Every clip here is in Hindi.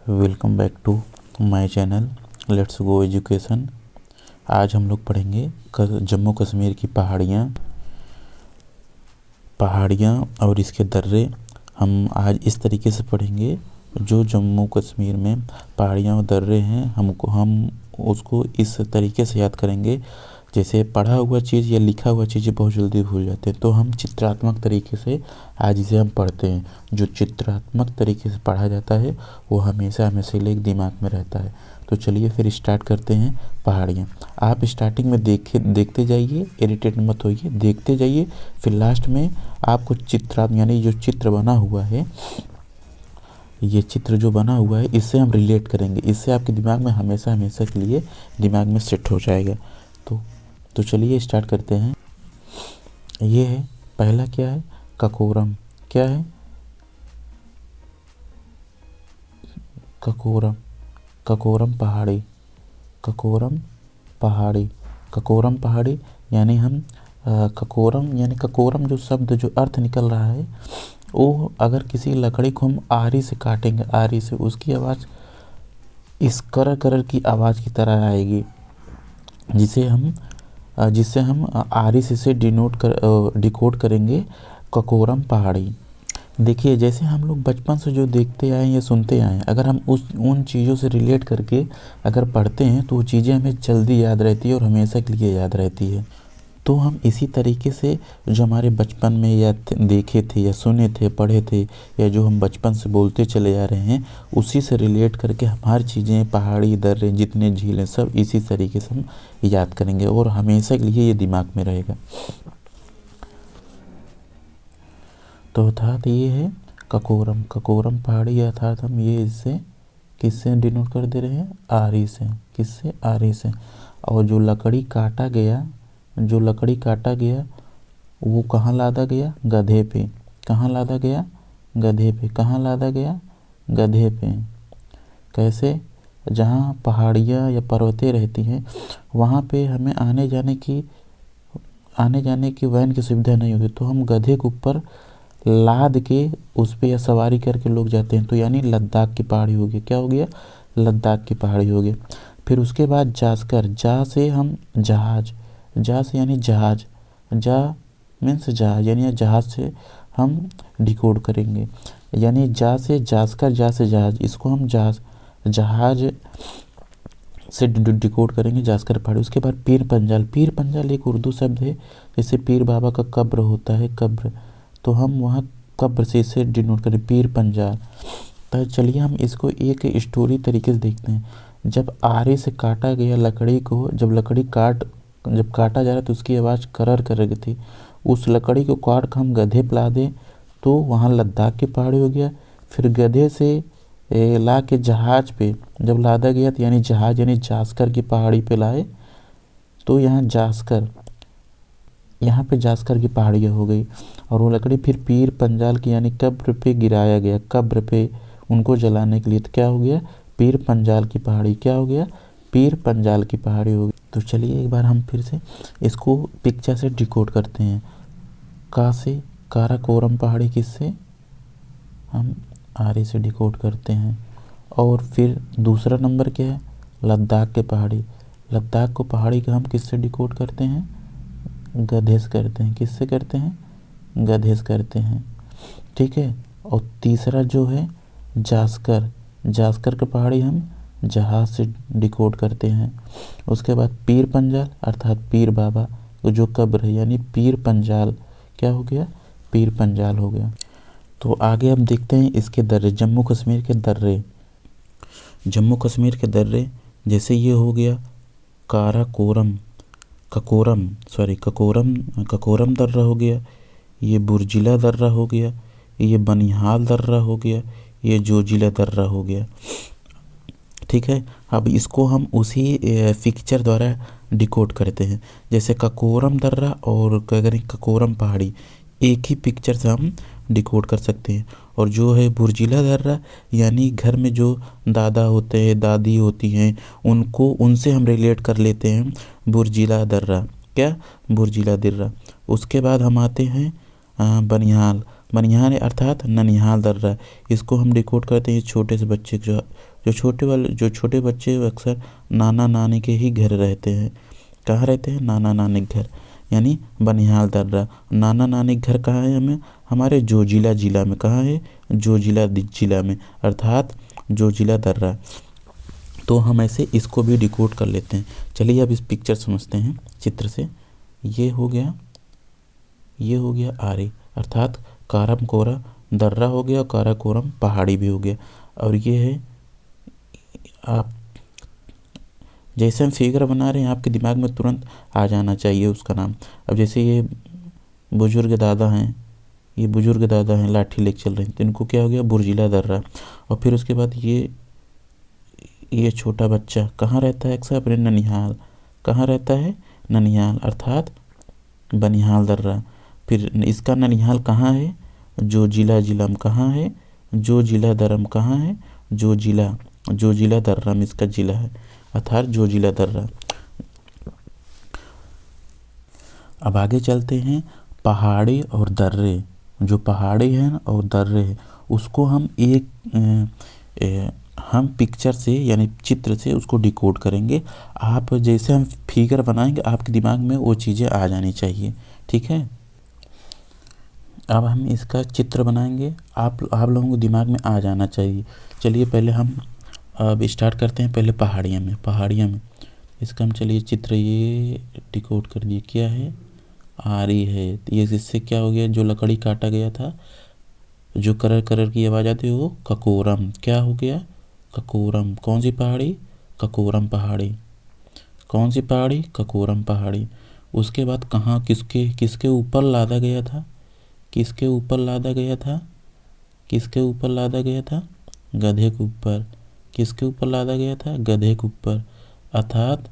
Welcome back to my channel let's go education. आज हम लोग पढ़ेंगे जम्मू कश्मीर की पहाड़ियाँ और इसके दर्रे। हम आज इस तरीके से पढ़ेंगे, जो जम्मू कश्मीर में पहाड़ियाँ और दर्रे हैं हम उसको इस तरीके से याद करेंगे। जैसे पढ़ा हुआ चीज़ या लिखा हुआ चीज़ें बहुत जल्दी भूल जाते हैं, तो हम चित्रात्मक तरीके से आज इसे हम पढ़ते हैं। जो चित्रात्मक तरीके से पढ़ा जाता है वो हमेशा हमेशा लिए दिमाग में रहता है। तो चलिए फिर स्टार्ट करते हैं। पहाड़ियाँ आप स्टार्टिंग में देखते जाइए, इरिटेट मत होइए, देखते जाइए। फिर लास्ट में आपको यानी जो चित्र बना हुआ है, ये चित्र जो बना हुआ है इससे हम रिलेट करेंगे। इससे आपके दिमाग में हमेशा हमेशा के लिए दिमाग में सेट हो जाएगा। तो चलिए स्टार्ट करते हैं। ये है पहला, क्या है? ककोरम। क्या है? ककोरम। ककोरम पहाड़ी। ककोरम पहाड़ी। ककोरम पहाड़ी यानी हम ककोरम यानी ककोरम जो शब्द जो अर्थ निकल रहा है वो, अगर किसी लकड़ी को हम आरी से काटेंगे, आरी से, उसकी आवाज़ इस करर की आवाज़ की तरह आएगी, जिससे हम आरी से डिकोड करेंगे ककोरम पहाड़ी। देखिए, जैसे हम लोग बचपन से जो देखते आए या सुनते आए, अगर हम उन चीज़ों से रिलेट करके अगर पढ़ते हैं तो वो चीज़ें हमें जल्दी याद रहती है और हमेशा के लिए याद रहती है। तो हम इसी तरीके से जो हमारे बचपन में या देखे थे या सुने थे, पढ़े थे, या जो हम बचपन से बोलते चले आ रहे हैं, उसी से रिलेट करके हमारी चीज़ें, पहाड़ी, दर्रे, जितने झीलें, सब इसी तरीके से हम याद करेंगे और हमेशा के लिए ये दिमाग में रहेगा। तो अर्थात ये है ककोरम। ककोरम पहाड़ी अर्थात हम ये इससे किससे डिनोट कर दे रहे हैं? आरी से। किससे? आरी से। और जो लकड़ी काटा गया वो कहाँ लादा गया? गधे पे। कहाँ लादा गया? गधे पे। कहाँ लादा गया? गधे पे। कैसे? जहाँ पहाड़ियाँ या पर्वतें रहती हैं वहाँ पे हमें आने जाने की वैन की सुविधा नहीं होती, तो हम गधे के ऊपर लाद के उस पर या सवारी करके लोग जाते हैं। तो यानी लद्दाख की पहाड़ी हो गई। क्या हो गया? लद्दाख की पहाड़ी हो गई। फिर उसके बाद जास्कर। जा से हम जहाज, जा से यानी जहाज, जा मीन्स जहाज, यानी जहाज से हम डिकोड करेंगे। यानी जा से जास्कर, जा से जहाज, इसको हम जहाज से डिकोड करेंगे, जास्कर पहाड़ी। उसके बाद पीर पंजाल। पीर पंजाल एक उर्दू शब्द है, जैसे पीर बाबा का कब्र होता है, कब्र, तो हम वहाँ कब्र से इसे डिनोट करें, पीर पंजाल। तो चलिए हम इसको एक स्टोरी तरीके से देखते हैं। जब आरे से काटा गया लकड़ी को, जब काटा जा रहा तो उसकी आवाज़ करर कर थी। उस लकड़ी को काट कर हम गधे पे ला दें तो वहाँ लद्दाख की पहाड़ी हो गया। फिर गधे से ला के जहाज पे जब लादा गया तो यानी जहाज यानी जास्कर की पहाड़ी पे लाए, तो यहाँ पे जास्कर की पहाड़ियाँ हो गई। और वो लकड़ी फिर पीर पंजाल की यानी कब्र पे गिराया गया, कब्र पे उनको जलाने के लिए। तो क्या हो गया? पीर पंजाल की पहाड़ी। क्या हो गया? पीर पंजाल की पहाड़ी हो गई। तो चलिए एक बार हम फिर से इसको पिक्चर से डिकोड करते हैं। का से काराकोरम पहाड़ी, किससे? हम आरे से डिकोड करते हैं। और फिर दूसरा नंबर क्या है? लद्दाख के पहाड़ी। लद्दाख को पहाड़ी का हम किससे डिकोड करते हैं? गधे से करते हैं। किससे करते हैं? गधे से करते हैं। ठीक है। और तीसरा जो है जास्कर, जास्कर की पहाड़ी हम जहाज से डिकोड करते हैं। उसके बाद पीर पंजाल अर्थात पीर बाबा जो कब्र है, यानी पीर पंजाल। क्या हो गया? पीर पंजाल हो गया। तो आगे हम देखते हैं इसके दर्रे, जम्मू कश्मीर के दर्रे। जम्मू कश्मीर के दर्रे जैसे ये हो गया ककोरम दर्रा हो गया, ये बुर्जिला दर्रा हो गया, ये बनिहाल दर्रा हो गया, ये जोजिला दर्रा हो गया। ठीक है। अब इसको हम उसी पिक्चर द्वारा डिकोड करते हैं। जैसे ककोरम दर्रा और अगर ककोरम पहाड़ी एक ही पिक्चर से हम डिकोड कर सकते हैं। और जो है बुर्जिला दर्रा यानी घर में जो दादा होते हैं, दादी होती हैं, उनसे हम रिलेट कर लेते हैं बुर्जिला दर्रा। क्या? बुर्जिला दर्रा। उसके बाद हम आते हैं बनिहाल, बनिहाल अर्थात ननिहाल दर्रा। इसको हम डिकोड करते हैं छोटे से बच्चे जो छोटे बच्चे अक्सर नाना नानी के ही घर रहते हैं। कहाँ रहते हैं? नाना नानी के घर, यानी बनिहाल दर्रा। नाना नानी के घर कहाँ है? हमें हमारे जोजिला जिला में। कहाँ है? जोजिला जिला में, अर्थात जोजिला दर्रा। तो हम ऐसे इसको भी डिकोड कर लेते हैं। चलिए अब इस पिक्चर समझते हैं चित्र से। ये हो गया आरी, अर्थात काराकोरम दर्रा हो गया, और काराकोरम पहाड़ी भी हो गया। और ये है, आप जैसे हम फिगर बना रहे हैं आपके दिमाग में तुरंत आ जाना चाहिए उसका नाम। अब जैसे ये बुजुर्ग दादा हैं, लाठी लेके चल रहे हैं, तो इनको क्या हो गया? बुर्जिला दर्रा। और फिर उसके बाद ये छोटा बच्चा कहाँ रहता है? अक्सर अपने ननिहाल। कहाँ रहता है? ननिहाल, अर्थात बनिहाल दर्रा। फिर इसका ननिहाल कहाँ है? जोजिला जिला में। कहाँ है? जोजिला दर्रा में। कहाँ है? जोजिला दर्रा में इसका जिला है, अर्थात जोजिला दर्रा। अब आगे चलते हैं। पहाड़ी और दर्रे, जो पहाड़ी हैं और दर्रे हैं, उसको हम हम पिक्चर से यानी चित्र से उसको डिकोड करेंगे। आप जैसे हम फिगर बनाएंगे आपके दिमाग में वो चीज़ें आ जानी चाहिए, ठीक है। अब हम इसका चित्र बनाएंगे, आप लोगों को दिमाग में आ जाना चाहिए। चलिए पहले हम अब स्टार्ट करते हैं। पहले पहाड़ियाँ में इसका हम चलिए चित्र ये डिकोड कर दिए। क्या है? आरी है। ये इससे क्या हो गया? जो लकड़ी काटा गया था, जो करर की आवाज़ आती है, वो ककोरम। क्या हो गया? ककोरम। कौन सी पहाड़ी? ककोरम पहाड़ी। कौन सी पहाड़ी? ककोरम पहाड़ी। उसके बाद कहाँ किसके ऊपर लादा गया था? किसके ऊपर लादा गया था? गधे के ऊपर। किसके ऊपर लादा गया था? गधे के ऊपर, अर्थात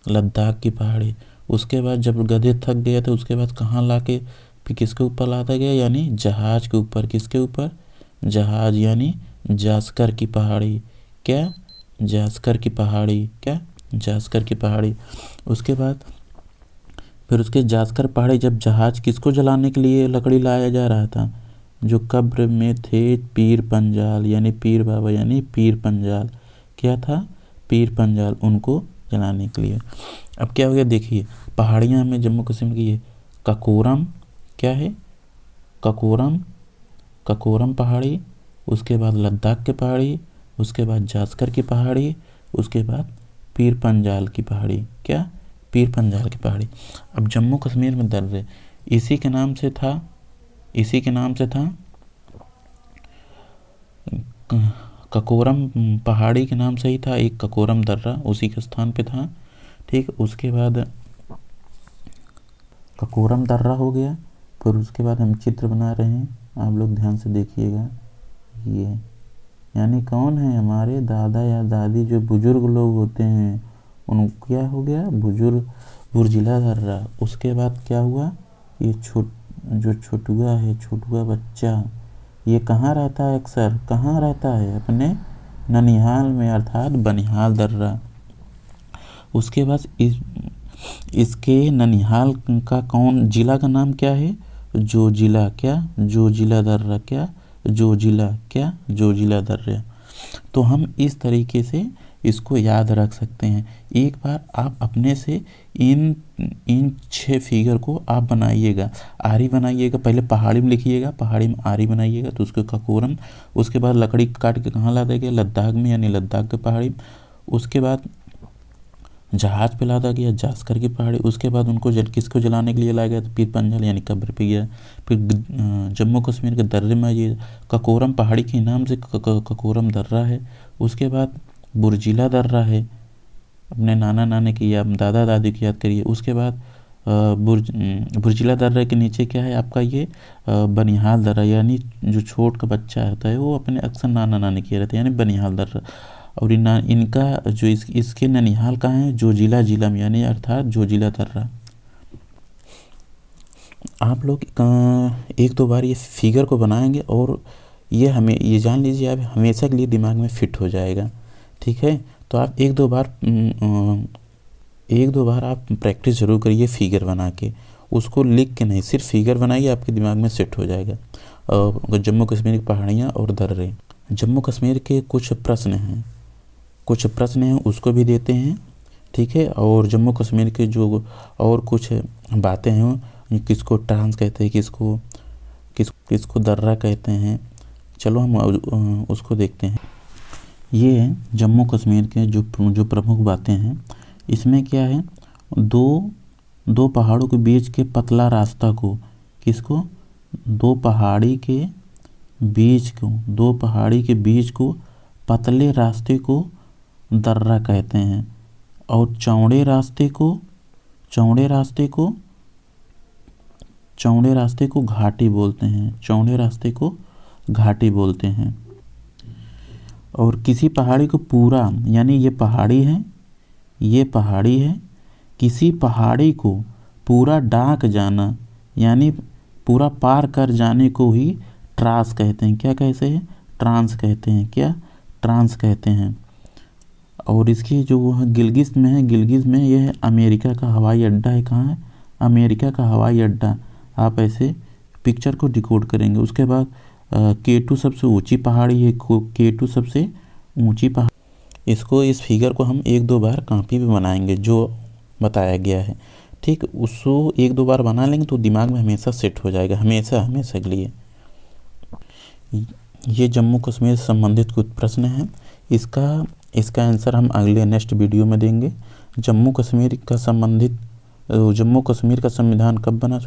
लद्दाख की पहाड़ी। उसके बाद जब गधे थक गया था उसके बाद कहाँ लाके फिर किसके ऊपर लादा गया? यानी जहाज के ऊपर। किसके ऊपर? जहाज, यानी जास्कर की पहाड़ी। क्या? जास्कर की पहाड़ी। क्या? जास्कर की पहाड़ी। उसके बाद फिर उसके जास्कर पहाड़ी, जब जहाज किसको जलाने के लिए लकड़ी लाया जा रहा था? जो कब्र में थे पीर पंजाल, यानी पीर बाबा, यानी पीर पंजाल। क्या था? पीर पंजाल, उनको जलाने के लिए। अब क्या हो गया? देखिए पहाड़ियाँ में जम्मू कश्मीर की ये ककोरम, क्या है? ककोरम पहाड़ी। उसके बाद लद्दाख की पहाड़ी। उसके बाद जास्कर की पहाड़ी। उसके बाद पीर पंजाल की पहाड़ी। क्या? पीर पंजाल की पहाड़ी। अब जम्मू कश्मीर में दर्रे इसी के नाम से था ककोरम पहाड़ी के नाम से ही था। एक ककोरम दर्रा उसी के स्थान पे था, ठीक। उसके बाद ककोरम दर्रा हो गया। फिर उसके बाद हम चित्र बना रहे हैं, आप लोग ध्यान से देखिएगा। ये यानी कौन है? हमारे दादा या दादी जो बुजुर्ग लोग होते हैं उन क्या हो गया? बुर्जिला दर्रा। उसके बाद क्या हुआ? ये छोटुआ बच्चा, ये कहाँ रहता है? अक्सर कहाँ रहता है? अपने ननिहाल में, अर्थात बनिहाल दर्रा। उसके बाद इसके ननिहाल का जिला का नाम क्या है? जोजिला। क्या? जोजिला दर्रा। क्या? जोजिला दर्रा। तो हम इस तरीके से इसको याद रख सकते हैं। एक बार आप अपने से इन 6 फिगर को आप बनाइएगा। आरी बनाइएगा, पहले पहाड़ी में लिखिएगा, पहाड़ी में आरी बनाइएगा तो उसको ककोरम। उसके बाद लकड़ी काट के कहाँ लादा गया? लद्दाख में, यानी लद्दाख की पहाड़ी। उसके बाद जहाज पे लादा गया, जास्कर की पहाड़ी। उसके बाद उनको किसको जलाने के लिए लाया गया? तो पीर पंजाल यानी कब्र पे गया। फिर जम्मू कश्मीर के दर्रे में ये ककोरम पहाड़ी के नाम से ककोरम दर्रा है। उसके बाद बुर्जिला दर्रा है, अपने नाना नानी की या दादा दादी की याद करिए। उसके बाद बुर्जिला दर्रा के नीचे क्या है आपका? ये बनिहाल दर्रा, यानी जो छोट का बच्चा होता है वो अपने अक्सर नाना नानी किए रहते हैं, यानी बनिहाल दर्रा। और इनका जो इसके ननिहाल कहाँ है? जोजिला जिला में, यानी अर्थात जोजिला दर्रा। आप लोग एक दो बार ये फिगर को बनाएंगे और ये जान लीजिए आप हमेशा के लिए दिमाग में फिट हो जाएगा, ठीक है। तो आप एक दो बार आप प्रैक्टिस ज़रूर करिए फिगर बना के, उसको लिख के नहीं, सिर्फ फिगर बनाइए, आपके दिमाग में सेट हो जाएगा। जम्मू कश्मीर की पहाड़ियाँ और दर्रे। जम्मू कश्मीर के कुछ प्रश्न हैं उसको भी देते हैं, ठीक है। और जम्मू कश्मीर के जो और कुछ बातें हैं, किसको ट्रांस कहते हैं, किसको दर्रा कहते हैं, चलो हम उसको देखते हैं। ये है जम्मू कश्मीर के जो प्रमुख बातें हैं। इसमें क्या है, दो पहाड़ों के बीच के पतला रास्ता को दो पहाड़ी के बीच को पतले रास्ते को दर्रा कहते हैं, और चौड़े रास्ते को घाटी बोलते हैं। और किसी पहाड़ी को पूरा, यानी ये पहाड़ी है, किसी पहाड़ी को पूरा डांक जाना, यानी पूरा पार कर जाने को ही ट्रांस कहते हैं। क्या कहते हैं? ट्रांस कहते हैं। क्या? ट्रांस कहते हैं। और इसकी जो गिलगित में यह अमेरिका का हवाई अड्डा है। कहाँ है? अमेरिका का हवाई अड्डा। आप ऐसे पिक्चर को डिकोड करेंगे। उसके बाद K2 सबसे ऊंची पहाड़ी है। K2 सबसे ऊंची पहाड़ी। इस फिगर को हम 1-2 बार कॉपी पे बनाएंगे जो बताया गया है, ठीक। उसको 1-2 बार बना लेंगे तो दिमाग में हमेशा सेट हो जाएगा, हमेशा के लिए। ये जम्मू कश्मीर से संबंधित कुछ प्रश्न हैं। इसका आंसर हम अगले नेक्स्ट वीडियो में देंगे। जम्मू कश्मीर का संविधान कब बना,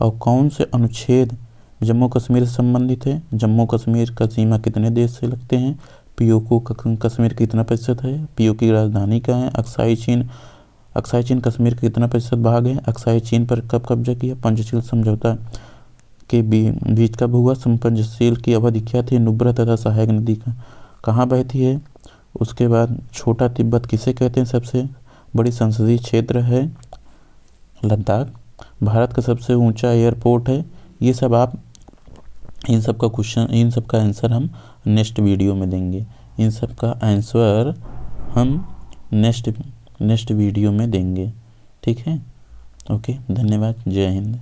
और कौन से अनुच्छेद जम्मू कश्मीर से संबंधित है। जम्मू कश्मीर का सीमा कितने देश से लगते हैं। पीओके का कश्मीर कितना प्रतिशत है। पीओके की राजधानी क्या है। अक्साई चीन कश्मीर का कितना प्रतिशत भाग है। अक्साई चीन पर कब कब्जा किया। पंचशील समझौता के बीच कब हुआ। पंचशील की अवधि क्या थी। नुब्रा तथा सहायक नदी कहाँ बहती है। उसके बाद छोटा तिब्बत किसे कहते हैं। सबसे बड़ी संसदीय क्षेत्र है लद्दाख। भारत का सबसे ऊंचा एयरपोर्ट है। ये सब आप इन सब का आंसर हम नेक्स्ट वीडियो में देंगे। इन सब का आंसर हम नेक्स्ट वीडियो में देंगे, ठीक है। ओके, धन्यवाद। जय हिंद।